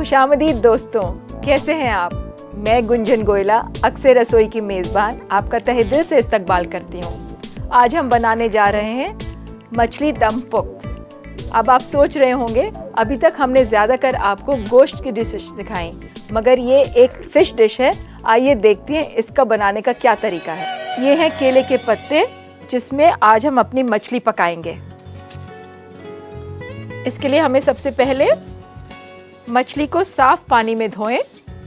खुशामदीद दोस्तों, कैसे हैं आप? मैं गुंजन गोयला अक्सर रसोई की मेज़बान आपका तहे दिल से इस्तकबाल करती हूँ। आज हम बनाने जा रहे हैं मछली दम पुख्त। अब आप सोच रहे होंगे अभी तक हमने ज़्यादातर आपको गोश्त की डिशेस दिखाई, मगर ये एक फ़िश डिश है। आइए देखते हैं इसका बनाने का क्या तरीका है। ये हैं केले के पत्ते जिसमें आज हम अपनी मछली पकाएंगे। इसके लिए हमें सबसे पहले मछली को साफ पानी में धोएं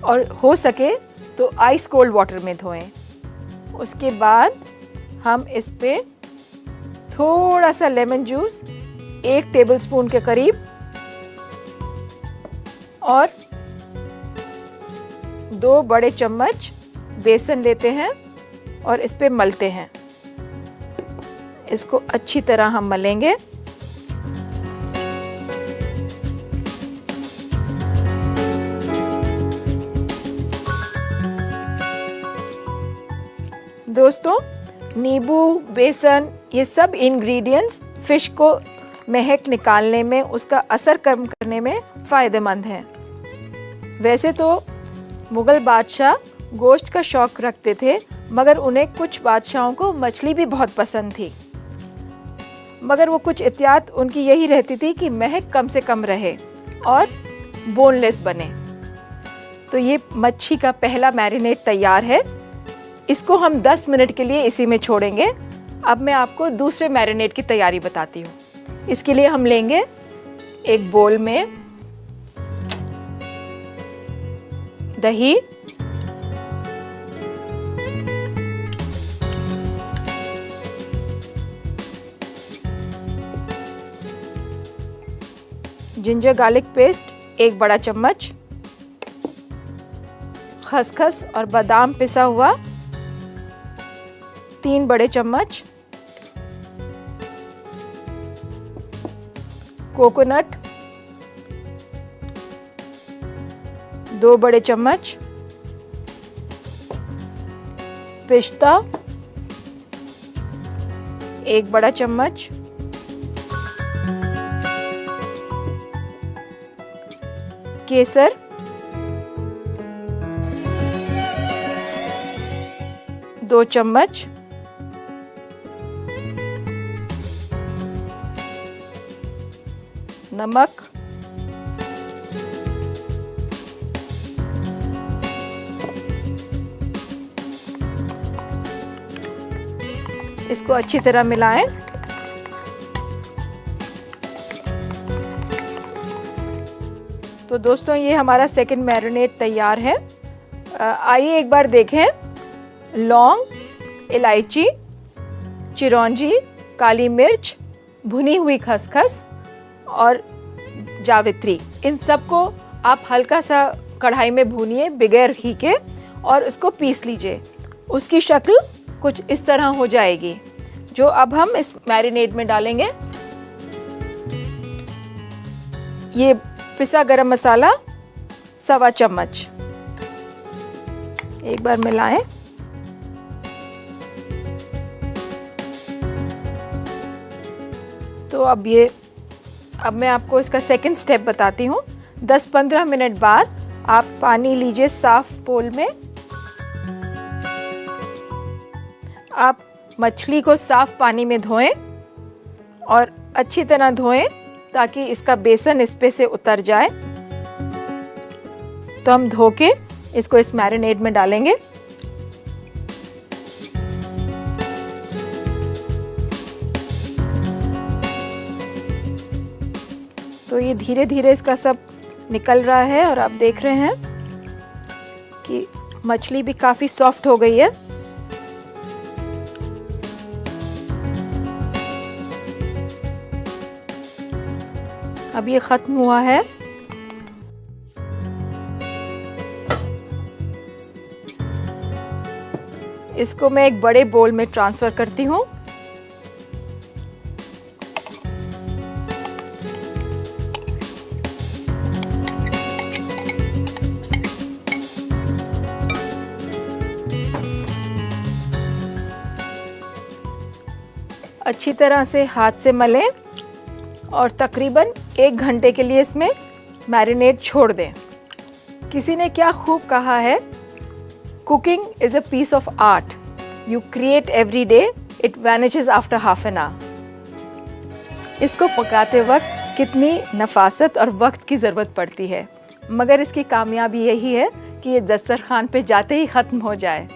और हो सके तो आइस कोल्ड वाटर में धोएं। उसके बाद हम इस पे थोड़ा सा लेमन जूस 1 टेबलस्पून के करीब और 2 बड़े चम्मच बेसन लेते हैं और इस पे मलते हैं। इसको अच्छी तरह हम मलेंगे। दोस्तों, नींबू, बेसन, ये सब इंग्रेडिएंट्स फ़िश को महक निकालने में, उसका असर कम करने में फ़ायदेमंद हैं। वैसे तो मुग़ल बादशाह गोश्त का शौक़ रखते थे, मगर उन्हें कुछ बादशाहों को मछली भी बहुत पसंद थी। मगर वो कुछ एहतियात उनकी यही रहती थी कि महक कम से कम रहे और बोनलेस बने। तो ये मच्छी का पहला मैरिनेट तैयार है। इसको हम 10 मिनट के लिए इसी में छोड़ेंगे। अब मैं आपको दूसरे मैरिनेट की तैयारी बताती हूँ। इसके लिए हम लेंगे एक बोल में दही, जिंजर गार्लिक पेस्ट 1 बड़ा चम्मच, खसखस और बादाम पिसा हुआ 3 बड़े चम्मच, कोकोनट 2 बड़े चम्मच, पिस्ता 1 बड़ा चम्मच, केसर 2 चम्मच, नमक, इसको अच्छी तरह मिलाएं। तो दोस्तों, ये हमारा सेकंड मैरिनेट तैयार है। आइए एक बार देखें। लौंग, इलायची, चिरौंजी, काली मिर्च, भुनी हुई खसखस और जावित्री, इन सब को आप हल्का सा कढ़ाई में भूनिए बगैर घी के और इसको पीस लीजिए। उसकी शक्ल कुछ इस तरह हो जाएगी, जो अब हम इस मैरिनेट में डालेंगे। ये पिसा गरम मसाला 1.25 चम्मच, एक बार मिलाएं। तो अब मैं आपको इसका सेकंड स्टेप बताती हूँ। 10-15 मिनट बाद आप पानी लीजिए साफ बोल में। आप मछली को साफ पानी में धोएं और अच्छी तरह धोएं ताकि इसका बेसन इस पे से उतर जाए। तो हम धो के इसको इस मैरिनेट में डालेंगे। तो ये धीरे धीरे इसका सब निकल रहा है और आप देख रहे हैं कि मछली भी काफ़ी सॉफ्ट हो गई है। अब ये ख़त्म हुआ है। इसको मैं एक बड़े बोल में ट्रांसफ़र करती हूँ। अच्छी तरह से हाथ से मलें और तकरीबन 1 घंटे के लिए इसमें मैरिनेट छोड़ दें। किसी ने क्या खूब कहा है, cooking is a piece of art, you create every day, it vanishes after half an hour. इसको पकाते वक्त कितनी नफासत और वक्त की ज़रूरत पड़ती है, मगर इसकी कामयाबी यही है कि ये दस्तरखान पे जाते ही ख़त्म हो जाए,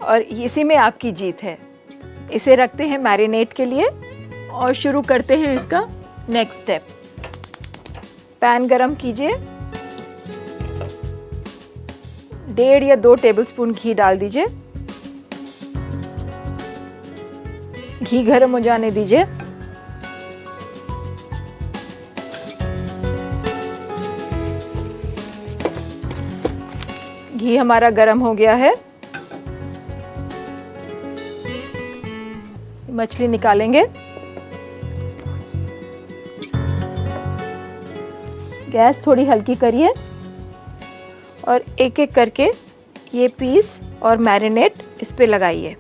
और इसी में आपकी जीत है। इसे रखते हैं मैरिनेट के लिए और शुरू करते हैं इसका नेक्स्ट स्टेप। पैन गरम कीजिए, 1.5 या 2 टेबलस्पून घी डाल दीजिए। घी गर्म हो जाने दीजिए। घी हमारा गरम हो गया है। मछली निकालेंगे। गैस थोड़ी हल्की करिए और एक एक करके ये पीस और मैरिनेट इस पे लगाइए।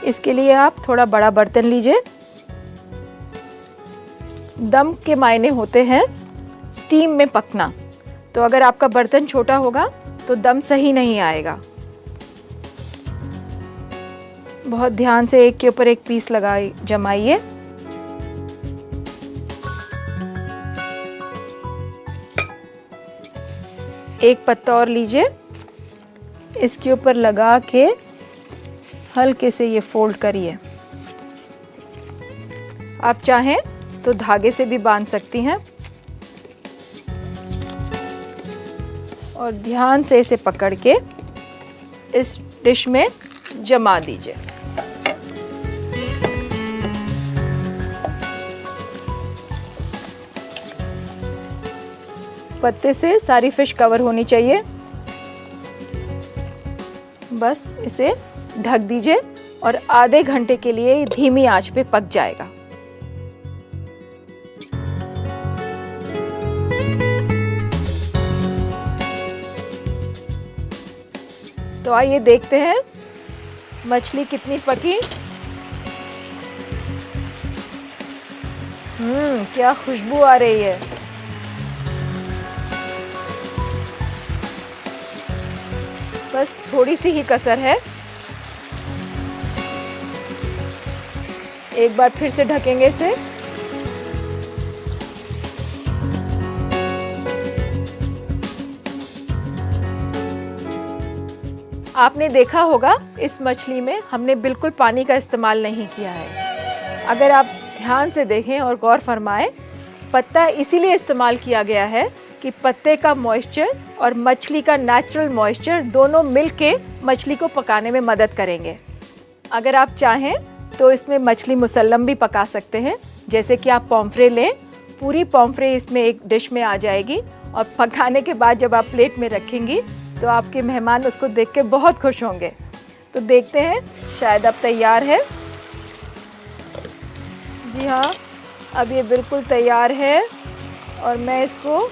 इसके लिए आप थोड़ा बड़ा बर्तन लीजिए। दम के मायने होते हैं स्टीम में पकना, तो अगर आपका बर्तन छोटा होगा तो दम सही नहीं आएगा। बहुत ध्यान से एक के ऊपर एक पीस लगाई जमाइए। एक पत्ता और लीजिए, इसके ऊपर लगा के हल्के से ये फोल्ड करिए। आप चाहें तो धागे से भी बांध सकती हैं और ध्यान से इसे पकड़ के इस डिश में जमा दीजिए। पत्ते से सारी फिश कवर होनी चाहिए। बस इसे ढक दीजिए और आधे घंटे के लिए धीमी आंच पे पक जाएगा। तो आइए देखते हैं मछली कितनी पकी। क्या खुशबू आ रही है। बस थोड़ी सी ही कसर है। एक बार फिर से ढकेंगे इसे। आपने देखा होगा इस मछली में हमने बिल्कुल पानी का इस्तेमाल नहीं किया है। अगर आप ध्यान से देखें और गौर फरमाएं, पत्ता इसीलिए इस्तेमाल किया गया है कि पत्ते का मॉइस्चर और मछली का नेचुरल मॉइस्चर दोनों मिलके मछली को पकाने में मदद करेंगे। अगर आप चाहें तो इसमें मछली मुसल्लम भी पका सकते हैं, जैसे कि आप पॉम्फ्रे लें, पूरी पॉम्फ्रे इसमें एक डिश में आ जाएगी और पकाने के बाद जब आप प्लेट में रखेंगी तो आपके मेहमान उसको देख के बहुत खुश होंगे। तो देखते हैं, शायद अब तैयार है। जी हाँ, अब ये बिल्कुल तैयार है और मैं इसको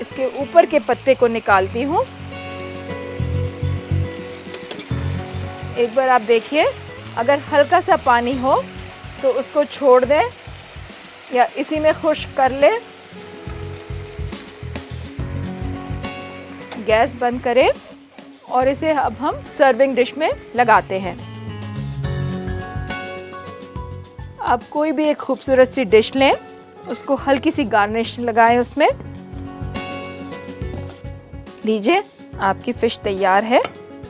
इसके ऊपर के पत्ते को निकालती हूँ। एक बार आप देखिए, अगर हल्का सा पानी हो तो उसको छोड़ दें या इसी में खुश्क कर लें। गैस बंद करें और इसे अब हम सर्विंग डिश में लगाते हैं। आप कोई भी एक खूबसूरत सी डिश लें, उसको हल्की सी गार्निश लगाएं उसमें। लीजिए, आपकी फ़िश तैयार है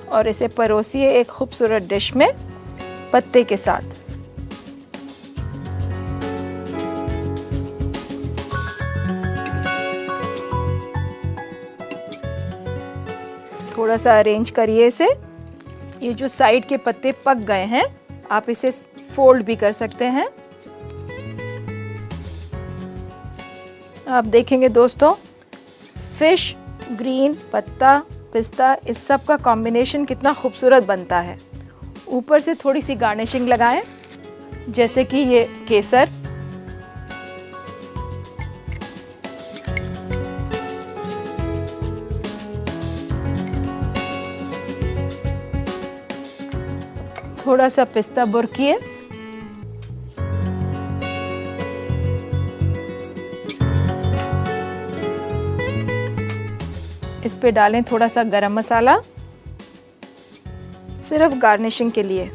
और इसे परोसिए एक खूबसूरत डिश में पत्ते के साथ। थोड़ा सा अरेंज करिए इसे। ये जो साइड के पत्ते पक गए हैं, आप इसे फोल्ड भी कर सकते हैं। आप देखेंगे दोस्तों, फिश, ग्रीन, पत्ता, पिस्ता, इस सब का कॉम्बिनेशन कितना खूबसूरत बनता है। ऊपर से थोड़ी सी गार्निशिंग लगाएं, जैसे कि ये केसर। थोड़ा सा पिस्ता बुरकिए इस पे डालें थोड़ा सा गरम मसाला, सिर्फ गार्निशिंग के लिए।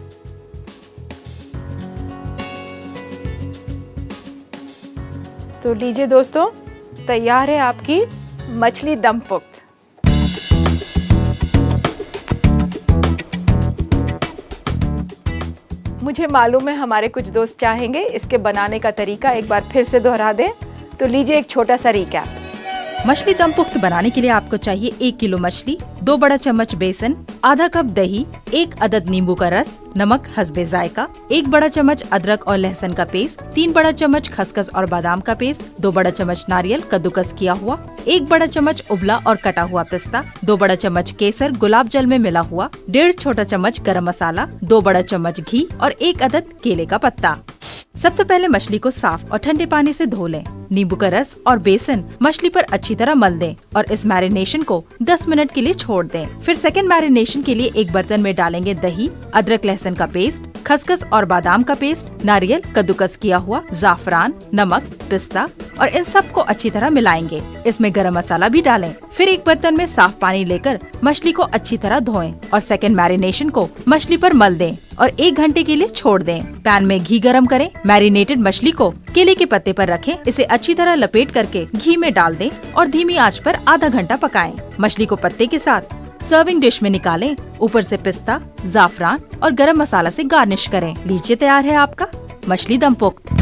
तो लीजिए दोस्तों, तैयार है आपकी मछली दम पुख्त। मुझे मालूम है हमारे कुछ दोस्त चाहेंगे इसके बनाने का तरीका एक बार फिर से दोहरा दें, तो लीजिए एक छोटा सा रिकैप। मछली दम पुख्त बनाने के लिए आपको चाहिए 1 किलो मछली, 2 बड़ा चम्मच बेसन, आधा कप दही, 1 अदद नींबू का रस, नमक हस्बे जायका, 1 बड़ा चम्मच अदरक और लहसुन का पेस्ट, 3 बड़ा चम्मच खसखस और बादाम का पेस्ट, 2 बड़ा चम्मच नारियल कद्दूकस किया हुआ, 1 बड़ा चम्मच उबला और कटा हुआ पिस्ता, 2 बड़ा चम्मच केसर गुलाब जल में मिला हुआ, 1.5 छोटा चम्मच गरम मसाला, 2 बड़ा चम्मच घी और 1 अदद केले का पत्ता। सबसे पहले मछली को साफ और ठंडे पानी से धो लें। नींबू का रस और बेसन मछली पर अच्छी तरह मल दें और इस मैरिनेशन को 10 मिनट के लिए छोड़ दें। फिर सेकंड मैरिनेशन के लिए एक बर्तन में डालेंगे दही, अदरक लहसुन का पेस्ट, खसखस और बादाम का पेस्ट, नारियल कद्दूकस किया हुआ, जाफरान, नमक, पिस्ता और इन सब को अच्छी तरह मिलाएंगे। इसमें गरम मसाला भी डालें। फिर एक बर्तन में साफ पानी लेकर मछली को अच्छी तरह धोएं और सेकंड मैरिनेशन को मछली पर मल दें और 1 घंटे के लिए छोड़ दें। पैन में घी गरम करें। मैरिनेटेड मछली को केले के पत्ते पर रखें। इसे अच्छी तरह लपेट करके घी में डाल दें और धीमी आंच पर आधा घंटा पकाएं। मछली को पत्ते के साथ सर्विंग डिश में निकालें। ऊपर से पिस्ता, जाफरान और गरम मसाला से गार्निश करें। लीजिए तैयार है आपका मछली दम पुख्त।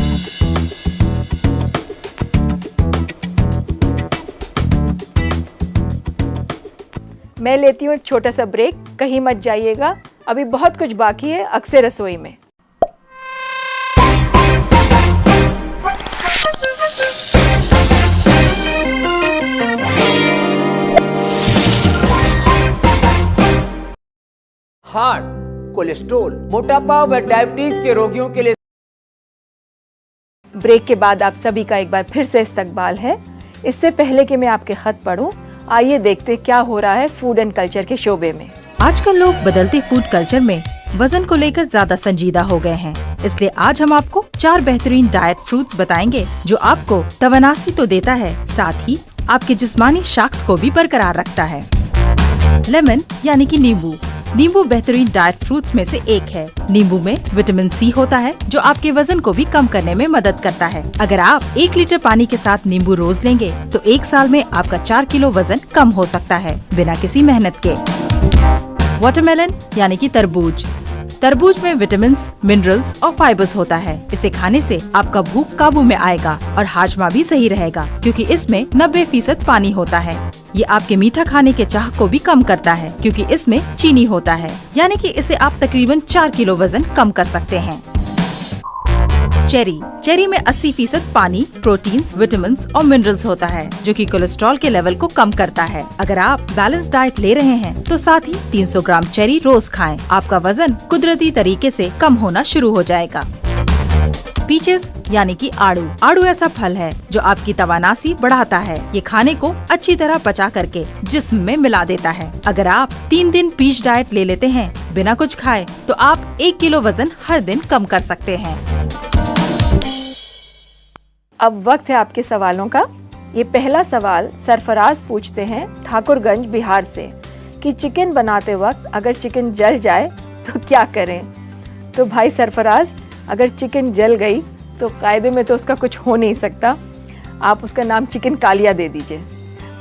मैं लेती हूँ एक छोटा सा ब्रेक, कहीं मत जाइएगा, अभी बहुत कुछ बाकी है अक्सर रसोई में। हार्ट, कोलेस्ट्रोल, मोटापा व डायबिटीज के रोगियों के लिए। ब्रेक के बाद आप सभी का एक बार फिर से इस्तकबाल है। इससे पहले कि मैं आपके खत पढूं, आइए देखते क्या हो रहा है फूड एंड कल्चर के शोबे में। आजकल लोग बदलते फूड कल्चर में वजन को लेकर ज्यादा संजीदा हो गए हैं, इसलिए आज हम आपको 4 बेहतरीन डाइट फ्रूट्स बताएंगे जो आपको तवानासी तो देता है, साथ ही आपके जिस्मानी शाक्त को भी बरकरार रखता है। लेमन यानी कि नींबू। नींबू बेहतरीन डाइट फ्रूट्स में से एक है। नींबू में विटामिन सी होता है जो आपके वजन को भी कम करने में मदद करता है। अगर आप 1 लीटर पानी के साथ नींबू रोज लेंगे तो 1 साल में आपका 4 किलो वजन कम हो सकता है बिना किसी मेहनत के। वाटरमेलन यानी कि तरबूज। तरबूज में विटामिन्स, मिनरल्स और फाइबर्स होता है। इसे खाने से आपका भूख काबू में आएगा और हाजमा भी सही रहेगा क्योंकि इसमें 90% पानी होता है। ये आपके मीठा खाने के चाह को भी कम करता है क्योंकि इसमें चीनी होता है, यानी कि इसे आप तकरीबन 4 किलो वजन कम कर सकते हैं। चेरी। चेरी में 80% पानी, प्रोटीन्स, विटामिन्स और मिनरल्स होता है जो कि कोलेस्ट्रॉल के लेवल को कम करता है। अगर आप बैलेंस डाइट ले रहे हैं तो साथ ही 300 ग्राम चेरी रोज खाएं। आपका वजन कुदरती तरीके से कम होना शुरू हो जाएगा। पीचेस यानी कि आड़ू। आड़ू ऐसा फल है जो आपकी तवानासी बढ़ाता है। ये खाने को अच्छी तरह पचा करके जिस्म में मिला देता है। अगर आप 3 दिन पीच डाइट ले लेते हैं बिना कुछ खाए तो आप 1 किलो वजन हर दिन कम कर सकते हैं। अब वक्त है आपके सवालों का। ये पहला सवाल सरफराज पूछते हैं ठाकुरगंज बिहार से कि चिकन बनाते वक्त अगर चिकन जल जाए तो क्या करें। तो भाई सरफराज, अगर चिकन जल गई तो कायदे में तो उसका कुछ हो नहीं सकता, आप उसका नाम चिकन कालिया दे दीजिए।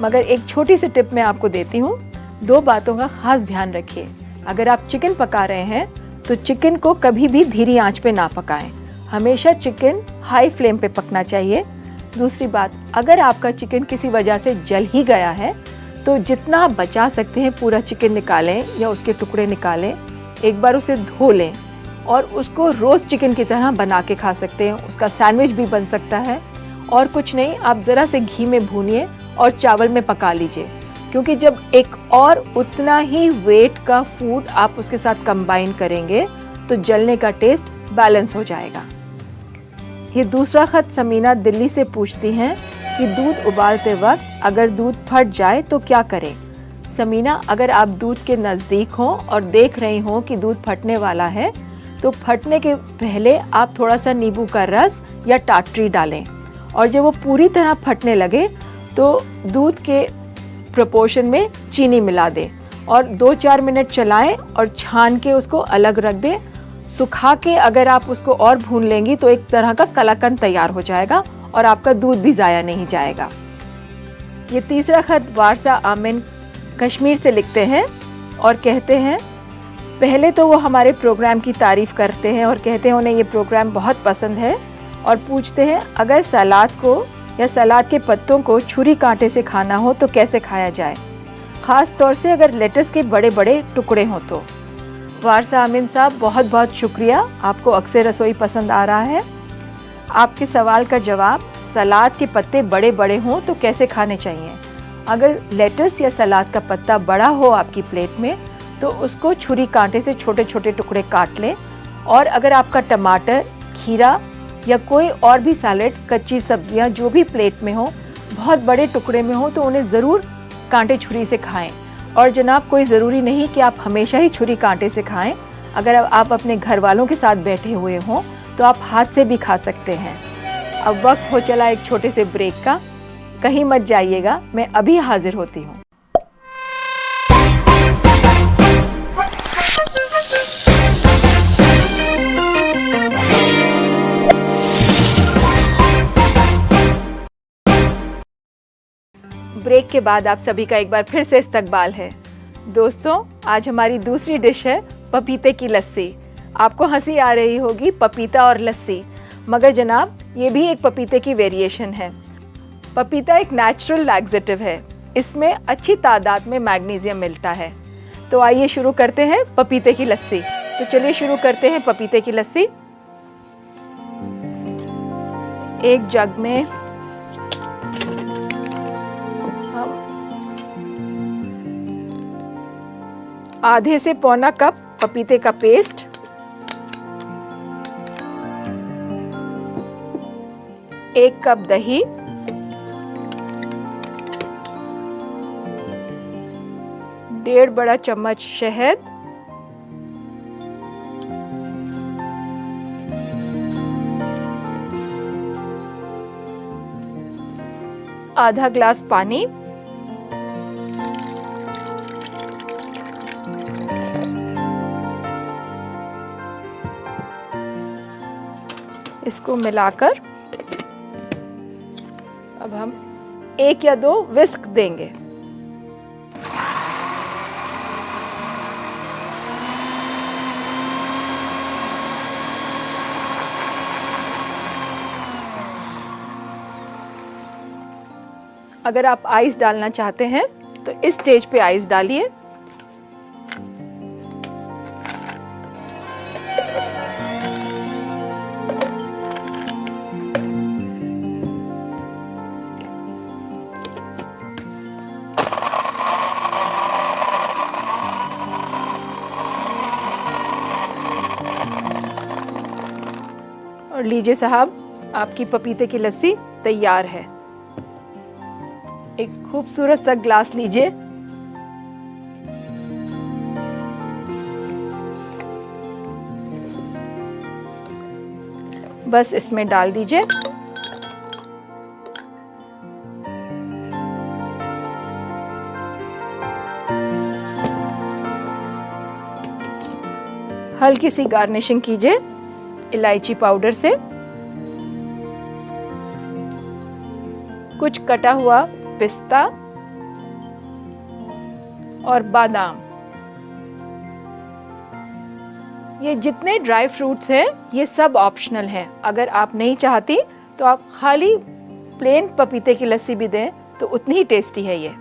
मगर एक छोटी सी टिप मैं आपको देती हूँ, 2 बातों का खास ध्यान रखिए। अगर आप चिकन पका रहे हैं तो चिकन को कभी भी धीमी आंच पे ना पकाएं, हमेशा चिकन हाई फ्लेम पे पकना चाहिए। दूसरी बात, अगर आपका चिकन किसी वजह से जल ही गया है तो जितना आप बचा सकते हैं पूरा चिकन निकालें या उसके टुकड़े निकालें, एक बार उसे धो लें और उसको रोस्ट चिकन की तरह बना के खा सकते हैं। उसका सैंडविच भी बन सकता है। और कुछ नहीं, आप ज़रा से घी में भूनिए और चावल में पका लीजिए, क्योंकि जब एक और उतना ही वेट का फूड आप उसके साथ कंबाइन करेंगे तो जलने का टेस्ट बैलेंस हो जाएगा। ये दूसरा खत समीना दिल्ली से पूछती हैं कि दूध उबालते वक्त अगर दूध फट जाए तो क्या करें। समीना, अगर आप दूध के नज़दीक हों और देख रही हों कि दूध फटने वाला है तो फटने के पहले आप थोड़ा सा नींबू का रस या टाटरी डालें और जब वो पूरी तरह फटने लगे तो दूध के प्रोपोर्शन में चीनी मिला दें और 2-4 मिनट चलाएं और छान के उसको अलग रख दें। सुखा के अगर आप उसको और भून लेंगी तो एक तरह का कलाकंद तैयार हो जाएगा और आपका दूध भी ज़ाया नहीं जाएगा। ये तीसरा खत वारसा आमिन कश्मीर से लिखते हैं और कहते हैं, पहले तो वो हमारे प्रोग्राम की तारीफ़ करते हैं और कहते हैं उन्हें ये प्रोग्राम बहुत पसंद है और पूछते हैं अगर सलाद को या सलाद के पत्तों को छुरी कांटे से खाना हो तो कैसे खाया जाए, ख़ास तौर से अगर लेटस के बड़े बड़े टुकड़े हों तो। वारसा आमिन साहब, बहुत बहुत शुक्रिया, आपको अक्सर रसोई पसंद आ रहा है। आपके सवाल का जवाब, सलाद के पत्ते बड़े बड़े हों तो कैसे खाने चाहिए। अगर लेटस या सलाद का पत्ता बड़ा हो आपकी प्लेट में तो उसको छुरी कांटे से छोटे छोटे टुकड़े काट लें। और अगर आपका टमाटर, खीरा या कोई और भी सैलेड, कच्ची सब्जियां जो भी प्लेट में हो बहुत बड़े टुकड़े में हो तो उन्हें ज़रूर कांटे छुरी से खाएं। और जनाब, कोई ज़रूरी नहीं कि आप हमेशा ही छुरी कांटे से खाएं। अगर आप अपने घर वालों के साथ बैठे हुए हों तो आप हाथ से भी खा सकते हैं। अब वक्त हो चला एक छोटे से ब्रेक का, कहीं मत जाइएगा, मैं अभी हाजिर होती हूँ। ब्रेक के बाद आप सभी का एक बार फिर से इस्तकबाल है। दोस्तों, आज हमारी दूसरी डिश है पपीते की लस्सी। आपको हंसी आ रही होगी, पपीता और लस्सी, मगर जनाब ये भी एक पपीते की वेरिएशन है। पपीता एक नेचुरल लैक्सेटिव है, इसमें अच्छी तादाद में मैग्नीशियम मिलता है। तो आइए शुरू करते हैं पपीते की लस्सी। तो चलिए शुरू करते हैं पपीते की लस्सी। एक जग में हम आधे से पौना कप पपीते का पेस्ट, एक कप दही, डेढ़ बड़ा चम्मच शहद, आधा ग्लास पानी, इसको मिलाकर अब हम 1 या 2 विस्क देंगे। अगर आप आइस डालना चाहते हैं तो इस स्टेज पे आइस डालिए। और लीजिए साहब, आपकी पपीते की लस्सी तैयार है। एक खूबसूरत सा ग्लास लीजिए। बस इसमें डाल दीजिए। हल्की सी गार्निशिंग कीजिए इलायची पाउडर से। कुछ कटा हुआ पिस्ता और बादाम, ये जितने ड्राई फ्रूट्स हैं ये सब ऑप्शनल हैं। अगर आप नहीं चाहती तो आप खाली प्लेन पपीते की लस्सी भी दें तो उतनी ही टेस्टी है ये।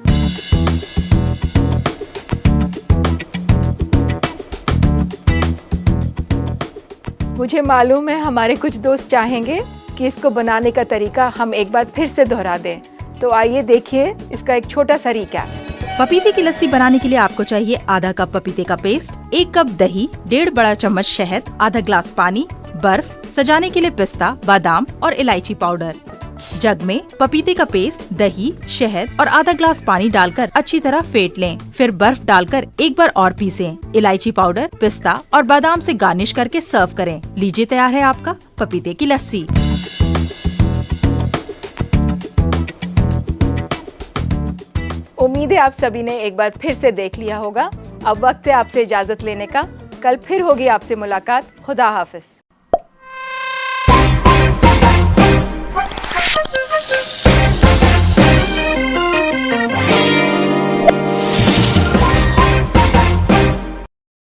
मुझे मालूम है हमारे कुछ दोस्त चाहेंगे कि इसको बनाने का तरीका हम एक बार फिर से दोहरा दें, तो आइए देखिए इसका एक छोटा सा रिकैप। पपीते की लस्सी बनाने के लिए आपको चाहिए आधा कप पपीते का पेस्ट, 1 कप दही, डेढ़ बड़ा चम्मच शहद, आधा ग्लास पानी, बर्फ, सजाने के लिए पिस्ता, बादाम और इलायची पाउडर। जग में पपीते का पेस्ट, दही, शहद और आधा ग्लास पानी डालकर अच्छी तरह फेंट लें। फिर बर्फ डालकर एक बार और पीसें। इलायची पाउडर, पिस्ता और बादाम से गार्निश करके सर्व करें। लीजिए, तैयार है आपका पपीते की लस्सी। उम्मीद उम्मीद है आप सभी ने एक बार फिर से देख लिया होगा। अब वक्त है आपसे इजाजत लेने का। कल फिर होगी आपसे मुलाकात। खुदा हाफिज।